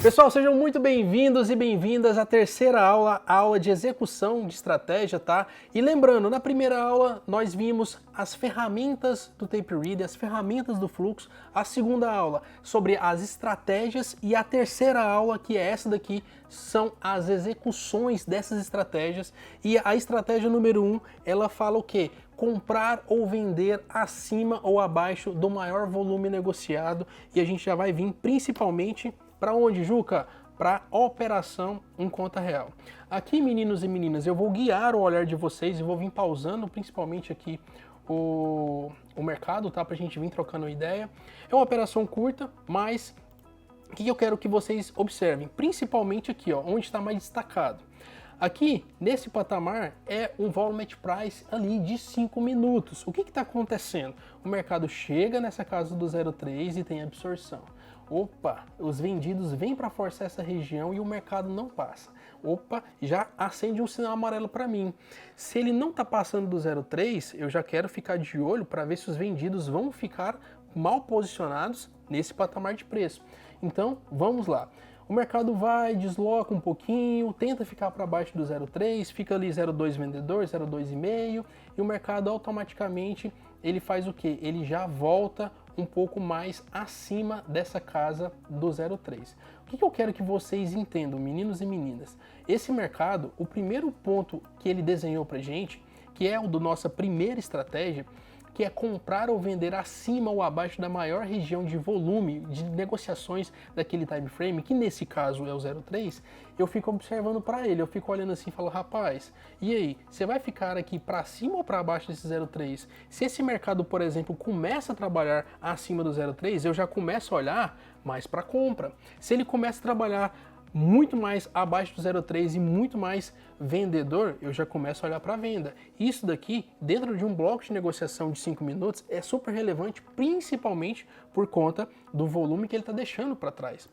Pessoal, sejam muito bem-vindos e bem-vindas à terceira aula, a aula de execução de estratégia, tá? E lembrando, na primeira aula nós vimos as ferramentas do Tape Reader, as ferramentas do fluxo, a segunda aula sobre as estratégias e a terceira aula, que é essa daqui, são as execuções dessas estratégias. E a estratégia número 1, ela fala o quê? Comprar ou vender acima ou abaixo do maior volume negociado, e a gente já vai vir principalmente para onde, Juca? Para operação em conta real. Aqui, meninos e meninas, eu vou guiar o olhar de vocês e vou vir pausando principalmente aqui o mercado, tá? Para a gente vir trocando ideia. É uma operação curta, mas o que eu quero que vocês observem? Principalmente aqui, ó, onde está mais destacado. Aqui, nesse patamar, é um volume at price ali de 5 minutos. O que está acontecendo? O mercado chega nessa casa do 0,3 e tem absorção. Opa, os vendidos vêm para forçar essa região e o mercado não passa. Opa, já acende um sinal amarelo para mim. Se ele não está passando do 0,3, eu já quero ficar de olho para ver se os vendidos vão ficar mal posicionados nesse patamar de preço. Então, vamos lá. O mercado vai, desloca um pouquinho, tenta ficar para baixo do 0,3, fica ali 0,2 vendedor, 0,2,5 e o mercado automaticamente ele faz o que? Ele já volta um pouco mais acima dessa casa do 0,3. O que eu quero que vocês entendam, meninos e meninas? Esse mercado, o primeiro ponto que ele desenhou para gente, que é o da nossa primeira estratégia, que é comprar ou vender acima ou abaixo da maior região de volume de negociações daquele time frame, que nesse caso é o 0,3, eu fico observando para ele, eu fico olhando assim e falo, rapaz, e aí, você vai ficar aqui para cima ou para baixo desse 0,3? Se esse mercado, por exemplo, começa a trabalhar acima do 0,3, eu já começo a olhar mais para compra. Se ele começa a trabalhar muito mais abaixo do 0,3 e muito mais vendedor, eu já começo a olhar para venda. Isso daqui, dentro de um bloco de negociação de 5 minutos, é super relevante, principalmente por conta do volume que ele está deixando para trás.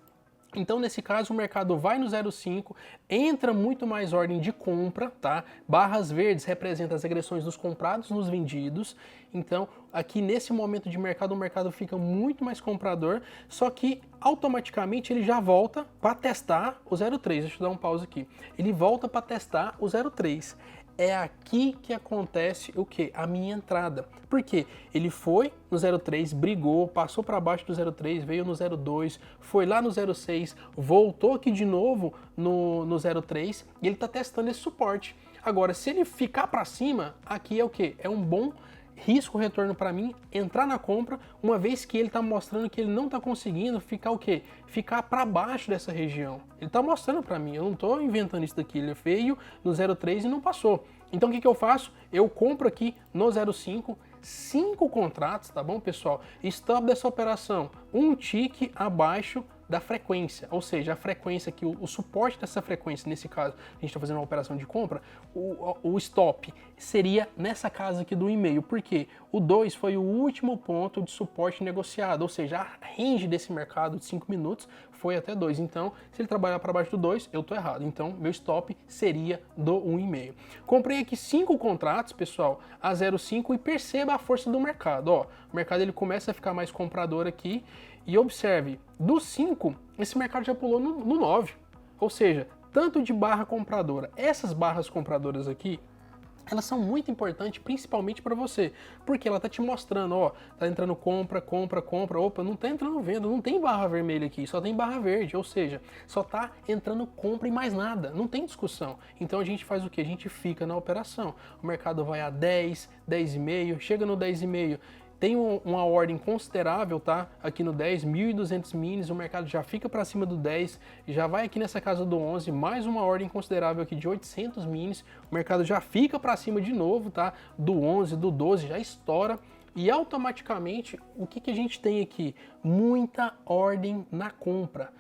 Então, nesse caso, o mercado vai no 0,5, entra muito mais ordem de compra, tá? Barras verdes representam as agressões dos comprados nos vendidos. Então, aqui nesse momento de mercado, o mercado fica muito mais comprador, só que automaticamente ele já volta para testar o 0,3. Deixa eu dar um pause aqui. Ele volta para testar o 0,3. É aqui que acontece o que? A minha entrada. Por quê? Ele foi no 0,3, brigou, passou para baixo do 0,3, veio no 0,2, foi lá no 0,6, voltou aqui de novo no 0,3 e ele está testando esse suporte. Agora, se ele ficar para cima, aqui é o que? É um bom risco-retorno para mim entrar na compra, uma vez que ele está mostrando que ele não está conseguindo ficar o quê? Ficar para baixo dessa região. Ele está mostrando para mim, eu não estou inventando isso daqui, ele veio no 0,3 e não passou. Então o que eu faço? Eu compro aqui no 0,5, 5 contratos, tá bom, pessoal? Stop dessa operação, um tique abaixo da frequência, ou seja, a frequência aqui, o suporte dessa frequência, nesse caso, a gente está fazendo uma operação de compra, o stop seria nessa casa aqui do 1,5, porque o 2 foi o último ponto de suporte negociado, ou seja, a range desse mercado de 5 minutos foi até 2, então, se ele trabalhar para baixo do 2, eu estou errado, então, meu stop seria do 1,5. Comprei aqui 5 contratos, pessoal, a 0,5 e perceba a força do mercado, ó, o mercado ele começa a ficar mais comprador aqui, e observe, do 5, esse mercado já pulou no 9. Ou seja, tanto de barra compradora. Essas barras compradoras aqui, elas são muito importantes, principalmente para você. Porque ela tá te mostrando, ó, tá entrando compra, compra, compra. Opa, não tá entrando venda, não tem barra vermelha aqui, só tem barra verde. Ou seja, só tá entrando compra e mais nada, não tem discussão. Então a gente faz o que? A gente fica na operação. O mercado vai a 10, 10,5, chega no 10,5. Tem uma ordem considerável, tá? Aqui no 10, 1.200 minis, o mercado já fica para cima do 10, já vai aqui nessa casa do 11, mais uma ordem considerável aqui de 800 minis, o mercado já fica para cima de novo, tá? Do 11, do 12, já estoura. E automaticamente, o que a gente tem aqui? Muita ordem na compra.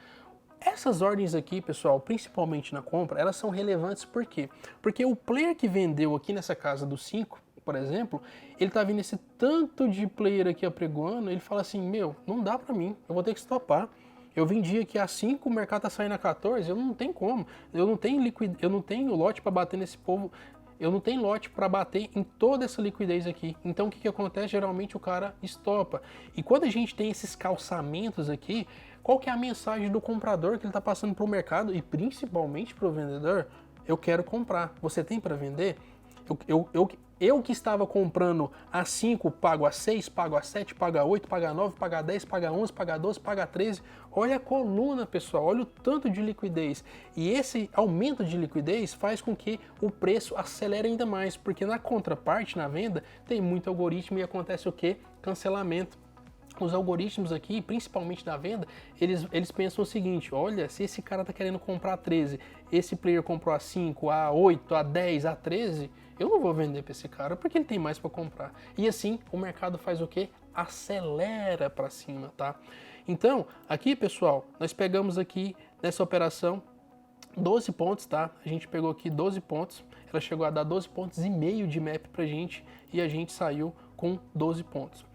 Essas ordens aqui, pessoal, principalmente na compra, elas são relevantes por quê? Porque o player que vendeu aqui nessa casa do 5, por exemplo, ele tá vendo esse tanto de player aqui apregoando, ele fala assim, meu, não dá pra mim, eu vou ter que stopar. Eu vendi aqui a 5, o mercado tá saindo a 14, eu não tenho como, eu não tenho lote para bater nesse povo. eu não tenho lote para bater em toda essa liquidez aqui. Então o que acontece? Geralmente o cara estopa. E quando a gente tem esses calçamentos aqui, qual que é a mensagem do comprador que ele está passando para o mercado e principalmente para o vendedor? Eu quero comprar. Você tem para vender? Eu que estava comprando a 5, pago a 6, pago a 7, pago a 8, pago a 9, pago a 10, pago a 11, pago a 12, pago a 13. Olha a coluna, pessoal, olha o tanto de liquidez. E esse aumento de liquidez faz com que o preço acelere ainda mais, porque na contraparte, na venda, tem muito algoritmo e acontece o quê? Cancelamento. Os algoritmos aqui, principalmente da venda, eles pensam o seguinte: olha, se esse cara tá querendo comprar a 13, esse player comprou a 5, a 8, a 10, a 13, eu não vou vender para esse cara porque ele tem mais para comprar. E assim, o mercado faz o quê? Acelera para cima, tá? Então, aqui, pessoal, nós pegamos aqui nessa operação 12 pontos, tá? A gente pegou aqui 12 pontos, ela chegou a dar 12 pontos e meio de map pra gente e a gente saiu com 12 pontos.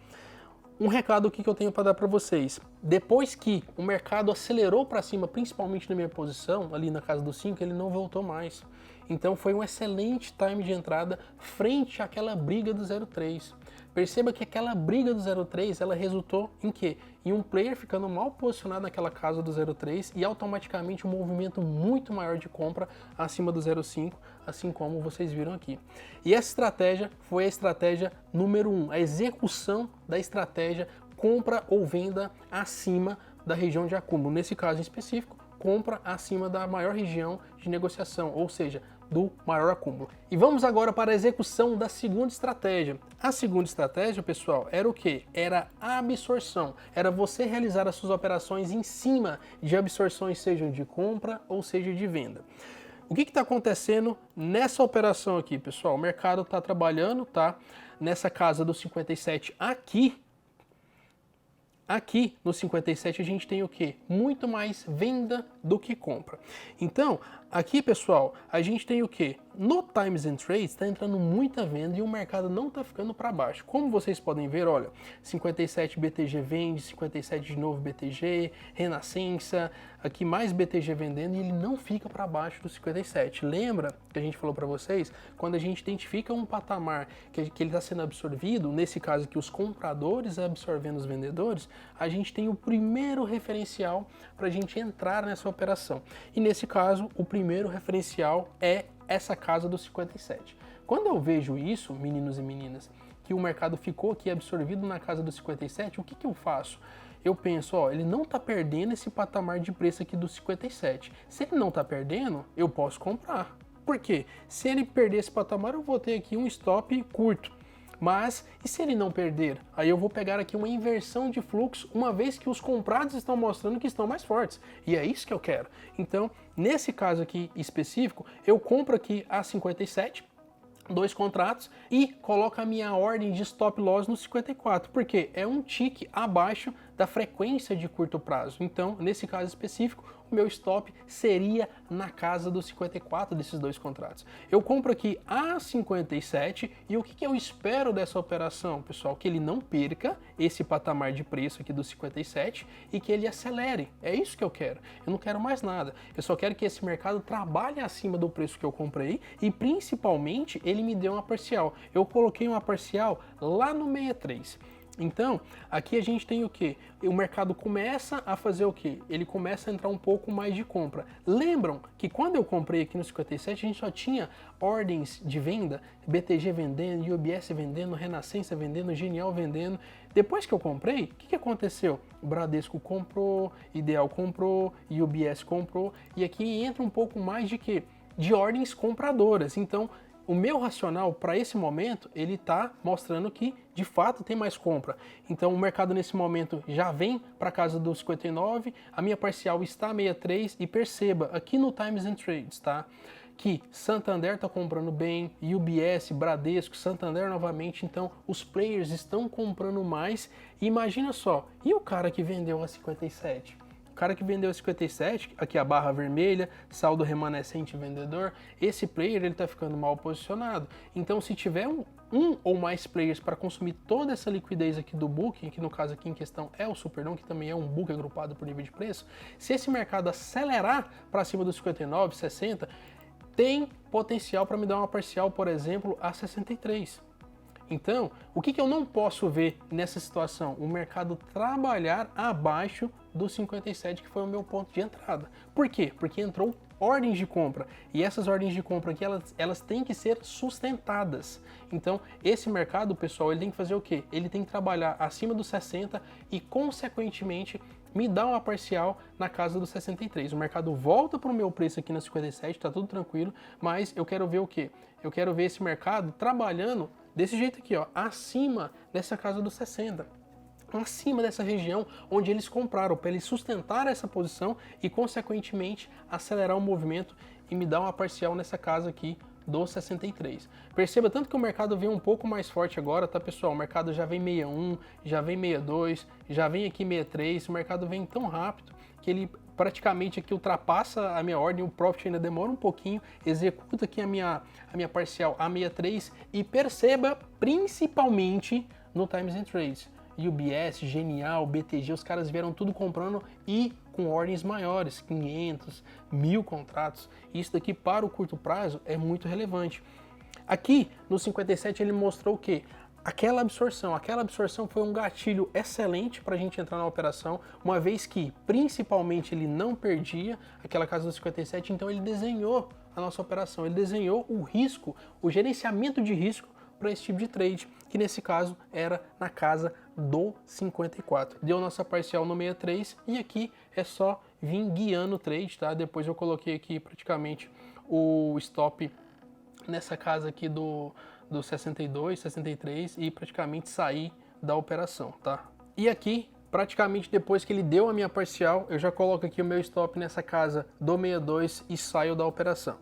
Um recado aqui que eu tenho para dar para vocês. Depois que o mercado acelerou para cima, principalmente na minha posição, ali na casa dos 5, ele não voltou mais. Então foi um excelente time de entrada frente àquela briga do 0,3. Perceba que aquela briga do 0,3, ela resultou em quê? Em um player ficando mal posicionado naquela casa do 0,3 e automaticamente um movimento muito maior de compra acima do 0,5, assim como vocês viram aqui. E essa estratégia foi a estratégia número 1, a execução da estratégia compra ou venda acima da região de acúmulo. Nesse caso em específico, compra acima da maior região de negociação, ou seja, do maior acúmulo. E vamos agora para a execução da segunda estratégia. A segunda estratégia, pessoal, era o quê? Era a absorção. Era você realizar as suas operações em cima de absorções, sejam de compra ou seja de venda. O que está acontecendo nessa operação aqui, pessoal? O mercado está trabalhando, tá? Nessa casa dos 57 aqui. Aqui no 57 a gente tem o quê? Muito mais venda do que compra. Então, aqui, pessoal, a gente tem o quê? No Times and Trades está entrando muita venda e o mercado não está ficando para baixo. Como vocês podem ver, olha, 57 BTG vende, 57 de novo BTG, Renascença, aqui mais BTG vendendo e ele não fica para baixo do 57. Lembra que a gente falou para vocês? Quando a gente identifica um patamar que ele está sendo absorvido, nesse caso aqui os compradores absorvendo os vendedores, a gente tem o primeiro referencial para a gente entrar nessa operação. E nesse caso, o primeiro referencial é essa casa dos 57. Quando eu vejo isso, meninos e meninas, que o mercado ficou aqui absorvido na casa dos 57, o que eu faço? Eu penso, ó, ele não está perdendo esse patamar de preço aqui dos 57. Se ele não está perdendo, eu posso comprar. Por quê? Se ele perder esse patamar, eu vou ter aqui um stop curto. Mas, e se ele não perder? Aí eu vou pegar aqui uma inversão de fluxo, uma vez que os comprados estão mostrando que estão mais fortes. E é isso que eu quero. Então, nesse caso aqui específico, eu compro aqui a 57, 2 contratos, e coloco a minha ordem de stop loss no 54, porque é um tique abaixo da frequência de curto prazo. Então, nesse caso específico, o meu stop seria na casa dos 54 desses 2 contratos. Eu compro aqui a 57 e o que eu espero dessa operação, pessoal? Que ele não perca esse patamar de preço aqui dos 57 e que ele acelere. É isso que eu quero. Eu não quero mais nada. Eu só quero que esse mercado trabalhe acima do preço que eu comprei e principalmente ele me dê uma parcial. Eu coloquei uma parcial lá no 63. Então, aqui a gente tem o que? O mercado começa a fazer o que? Ele começa a entrar um pouco mais de compra. Lembram que quando eu comprei aqui no 57, a gente só tinha ordens de venda, BTG vendendo, UBS vendendo, Renascença vendendo, Genial vendendo. Depois que eu comprei, o que aconteceu? O Bradesco comprou, Ideal comprou, UBS comprou, e aqui entra um pouco mais de quê? De ordens compradoras. Então, o meu racional para esse momento, ele está mostrando que de fato tem mais compra. Então o mercado nesse momento já vem para casa dos 59, a minha parcial está 63 e perceba aqui no Times and Trades, tá? Que Santander está comprando bem, UBS, Bradesco, Santander novamente, então os players estão comprando mais. E imagina só, e o cara que vendeu a 57? O cara que vendeu a 57, aqui a barra vermelha, saldo remanescente vendedor, esse player ele está ficando mal posicionado. Então se tiver um ou mais players para consumir toda essa liquidez aqui do Booking, que no caso aqui em questão é o Superdom, que também é um book agrupado por nível de preço, se esse mercado acelerar para cima dos 59, 60, tem potencial para me dar uma parcial, por exemplo, a 63. Então, o que eu não posso ver nessa situação? O mercado trabalhar abaixo do 57, que foi o meu ponto de entrada. Por quê? Porque entrou ordens de compra, e essas ordens de compra aqui, elas têm que ser sustentadas. Então, esse mercado, pessoal, ele tem que fazer o quê? Ele tem que trabalhar acima dos 60 e, consequentemente, me dá uma parcial na casa dos 63. O mercado volta para o meu preço aqui na 57, tá tudo tranquilo, mas eu quero ver o quê? Eu quero ver esse mercado trabalhando desse jeito aqui, ó, acima dessa casa dos 60. Acima dessa região onde eles compraram, para eles sustentar essa posição e, consequentemente, acelerar o movimento e me dar uma parcial nessa casa aqui do 63. Perceba tanto que o mercado vem um pouco mais forte agora, tá, pessoal? O mercado já vem 61, já vem 62, já vem aqui 63, o mercado vem tão rápido que ele praticamente aqui ultrapassa a minha ordem, o profit ainda demora um pouquinho, executa aqui a minha parcial a 63 e perceba principalmente no Times and Trades. UBS, Genial, BTG, os caras vieram tudo comprando e com ordens maiores, 500, 1000 contratos. Isso daqui para o curto prazo é muito relevante. Aqui no 57 ele mostrou o quê? Aquela absorção foi um gatilho excelente para a gente entrar na operação, uma vez que principalmente ele não perdia aquela casa do 57, então ele desenhou a nossa operação, ele desenhou o risco, o gerenciamento de risco para esse tipo de trade, que nesse caso era na casa do 54. Deu nossa parcial no 63 e aqui é só vir guiando o trade, tá? Depois eu coloquei aqui praticamente o stop nessa casa aqui do 62, 63 e praticamente sair da operação, tá? E aqui, praticamente depois que ele deu a minha parcial, eu já coloco aqui o meu stop nessa casa do 62 e saio da operação.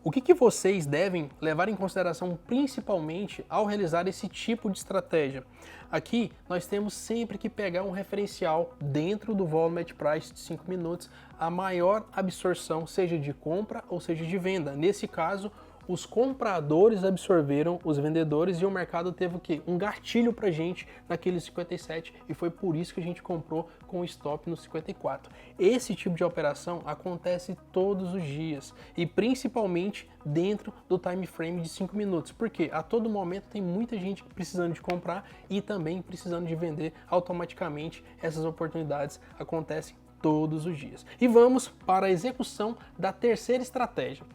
O que vocês devem levar em consideração principalmente ao realizar esse tipo de estratégia? Aqui nós temos sempre que pegar um referencial dentro do volume at price de 5 minutos, a maior absorção, seja de compra ou seja de venda. Nesse caso, os compradores absorveram os vendedores e o mercado teve o quê? Um gatilho pra gente naquele 57 e foi por isso que a gente comprou com o stop no 54. Esse tipo de operação acontece todos os dias e principalmente dentro do time frame de 5 minutos, porque a todo momento tem muita gente precisando de comprar e também precisando de vender. Automaticamente essas oportunidades acontecem todos os dias. E vamos para a execução da terceira estratégia.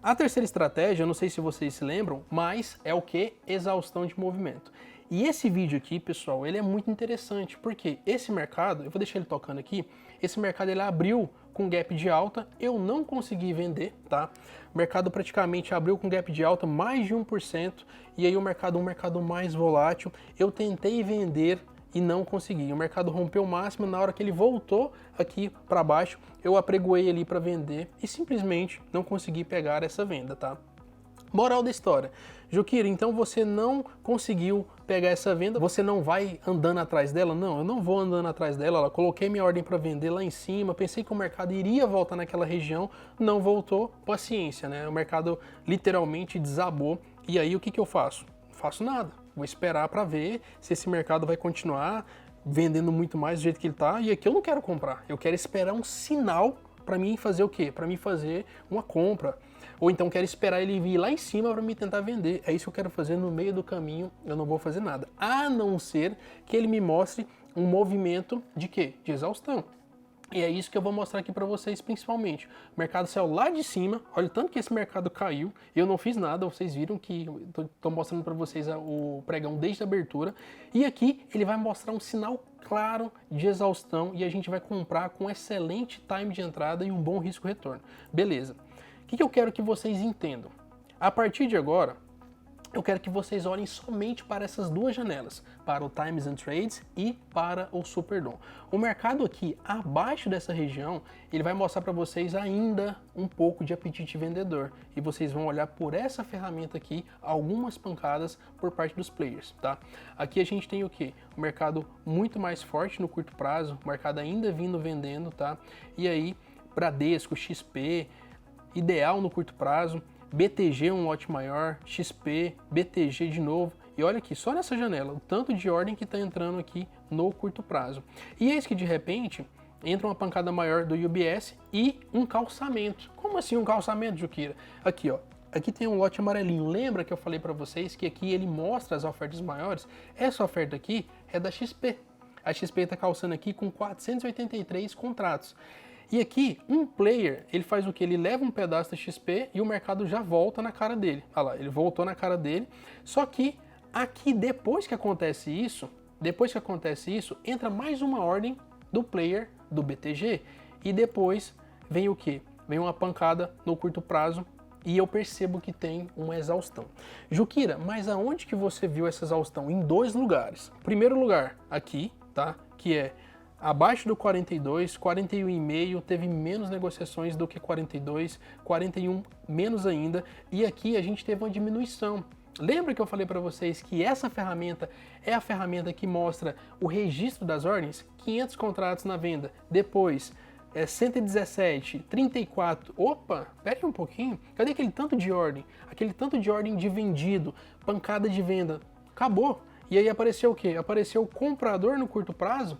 A terceira estratégia, eu não sei se vocês se lembram, mas é o que? Exaustão de movimento. E esse vídeo aqui, pessoal, ele é muito interessante, porque esse mercado, eu vou deixar ele tocando aqui, esse mercado ele abriu com gap de alta, eu não consegui vender, tá? O mercado praticamente abriu com gap de alta mais de 1%, e aí um mercado mais volátil, eu tentei vender e não consegui. O mercado rompeu o máximo, na hora que ele voltou aqui para baixo, eu apregoei ali para vender e simplesmente não consegui pegar essa venda, tá? Moral da história. Jukira, então você não conseguiu pegar essa venda, você não vai andando atrás dela? Não, eu não vou andando atrás dela. Eu coloquei minha ordem para vender lá em cima, pensei que o mercado iria voltar naquela região, não voltou, paciência, né? O mercado literalmente desabou. E aí o que eu faço? Não faço nada. Vou esperar para ver se esse mercado vai continuar vendendo muito mais do jeito que ele está. E aqui eu não quero comprar, eu quero esperar um sinal para mim fazer o quê? Para mim fazer uma compra. Ou então quero esperar ele vir lá em cima para me tentar vender. É isso que eu quero fazer no meio do caminho, eu não vou fazer nada. A não ser que ele me mostre um movimento de quê? De exaustão. E é isso que eu vou mostrar aqui para vocês principalmente. O mercado saiu lá de cima, olha o tanto que esse mercado caiu, eu não fiz nada, vocês viram que estou mostrando para vocês o pregão desde a abertura. E aqui ele vai mostrar um sinal claro de exaustão e a gente vai comprar com excelente time de entrada e um bom risco-retorno. Beleza. O que eu quero que vocês entendam? A partir de agora, eu quero que vocês olhem somente para essas duas janelas, para o Times and Trades e para o Superdom. O mercado aqui, abaixo dessa região, ele vai mostrar para vocês ainda um pouco de apetite vendedor. E vocês vão olhar por essa ferramenta aqui, algumas pancadas por parte dos players, tá? Aqui a gente tem o quê? O mercado muito mais forte no curto prazo, o mercado ainda vindo vendendo, tá? E aí, Bradesco, XP, ideal no curto prazo, BTG um lote maior, XP, BTG de novo, e olha aqui, só nessa janela, o tanto de ordem que está entrando aqui no curto prazo. E eis que de repente, entra uma pancada maior do UBS e um calçamento. Como assim um calçamento, Jukira? Aqui, ó. Aqui tem um lote amarelinho. Lembra que eu falei para vocês que aqui ele mostra as ofertas maiores? Essa oferta aqui é da XP. A XP está calçando aqui com 483 contratos. E aqui, um player, ele faz o que? Ele leva um pedaço da XP e o mercado já volta na cara dele. Olha lá, ele voltou na cara dele. Só que aqui, depois que acontece isso, entra mais uma ordem do player do BTG. E depois vem o quê? Vem uma pancada no curto prazo e eu percebo que tem uma exaustão. Jukira, mas aonde que você viu essa exaustão? Em 2 lugares. Primeiro lugar, aqui, tá? Que é abaixo do 42, 41,5, teve menos negociações do que 42, 41 menos ainda, e aqui a gente teve uma diminuição. Lembra que eu falei para vocês que essa ferramenta é a ferramenta que mostra o registro das ordens? 500 contratos na venda, depois 117, 34, opa, pera aí um pouquinho, cadê aquele tanto de ordem? Aquele tanto de ordem de vendido, pancada de venda, acabou. E aí apareceu o quê? Apareceu o comprador no curto prazo.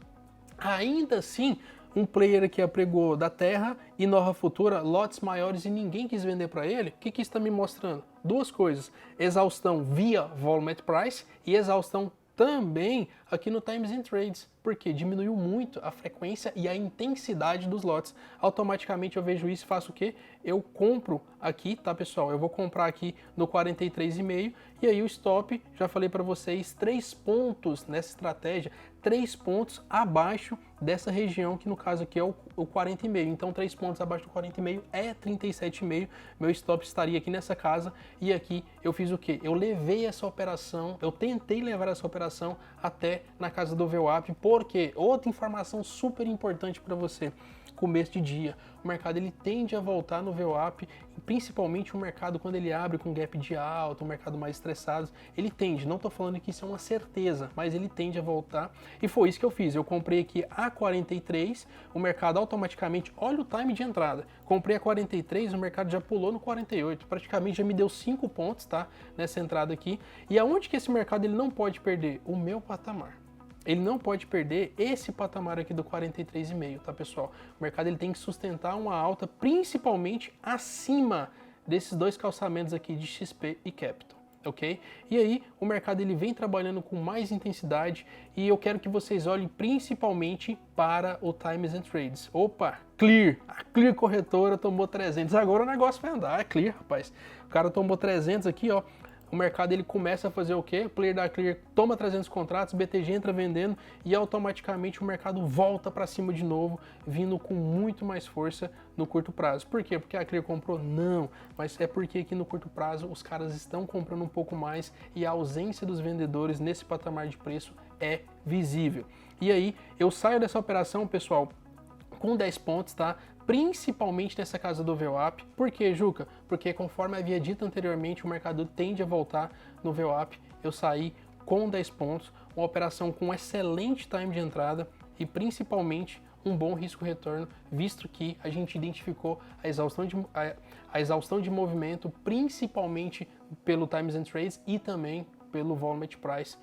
Ainda assim, um player que apregou da Terra e Nova Futura, lotes maiores e ninguém quis vender para ele, o que isso está me mostrando? 2 coisas, exaustão via Volume at Price e exaustão também aqui no Times and Trades, porque diminuiu muito a frequência e a intensidade dos lotes. Automaticamente eu vejo isso e faço o quê? Eu compro aqui, tá pessoal? Eu vou comprar aqui no 43,5 e aí o stop, já falei para vocês, 3 pontos nessa estratégia, 3 pontos abaixo dessa região, que no caso aqui é o 40,5. Então 3 pontos abaixo do 40,5 é 37,5. Meu stop estaria aqui nessa casa e aqui eu fiz o quê? Eu levei essa operação, eu tentei levar essa operação até na casa do VWAP, porque outra informação super importante para você, começo de dia, o mercado ele tende a voltar no VWAP, principalmente o mercado quando ele abre com gap de alta, um mercado mais estressado, ele tende, não estou falando que isso é uma certeza, mas ele tende a voltar, e foi isso que eu fiz, eu comprei aqui a 43, o mercado automaticamente, olha o time de entrada, comprei a 43, o mercado já pulou no 48, praticamente já me deu 5 pontos, tá, nessa entrada aqui, e aonde que esse mercado ele não pode perder? O meu patamar. Ele não pode perder esse patamar aqui do 43,5, tá pessoal? O mercado ele tem que sustentar uma alta principalmente acima desses 2 calçamentos aqui de XP e Capital, ok? E aí o mercado ele vem trabalhando com mais intensidade e eu quero que vocês olhem principalmente para o Times and Trades. Opa, Clear! A Clear corretora tomou 300, agora o negócio vai andar, é Clear, rapaz. O cara tomou 300 aqui, ó. O mercado ele começa a fazer o quê? O player da Clear toma 300 contratos, BTG entra vendendo e automaticamente o mercado volta para cima de novo, vindo com muito mais força no curto prazo. Por quê? Porque a Clear comprou? Não, mas é porque aqui no curto prazo os caras estão comprando um pouco mais e a ausência dos vendedores nesse patamar de preço é visível. E aí eu saio dessa operação, pessoal, com 10 pontos, tá? Principalmente nessa casa do VWAP. Por quê, Juca? Porque conforme havia dito anteriormente, o mercado tende a voltar no VWAP. Eu saí com 10 pontos, uma operação com excelente time de entrada e principalmente um bom risco-retorno, visto que a gente identificou a exaustão de movimento, principalmente pelo Times and Trades e também pelo Volume at Price,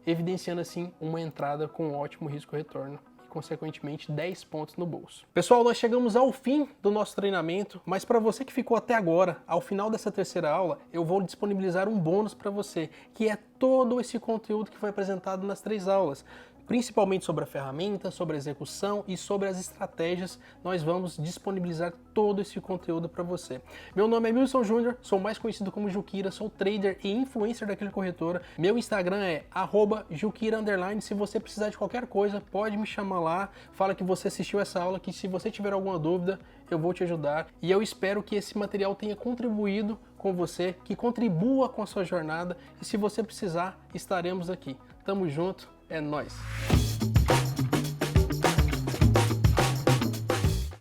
evidenciando assim uma entrada com ótimo risco-retorno. Consequentemente 10 pontos no bolso. Pessoal, nós chegamos ao fim do nosso treinamento, mas para você que ficou até agora, ao final dessa terceira aula, eu vou disponibilizar um bônus para você, que é todo esse conteúdo que foi apresentado nas 3 aulas. Principalmente sobre a ferramenta, sobre a execução e sobre as estratégias, nós vamos disponibilizar todo esse conteúdo para você. Meu nome é Milson Júnior, sou mais conhecido como Jukira, sou trader e influencer da Clear Corretora. Meu Instagram é @Jukira_. Se você precisar de qualquer coisa, pode me chamar lá, fala que você assistiu essa aula, que se você tiver alguma dúvida, eu vou te ajudar. E eu espero que esse material tenha contribuído com você, que contribua com a sua jornada. E se você precisar, estaremos aqui. Tamo junto. É nóis!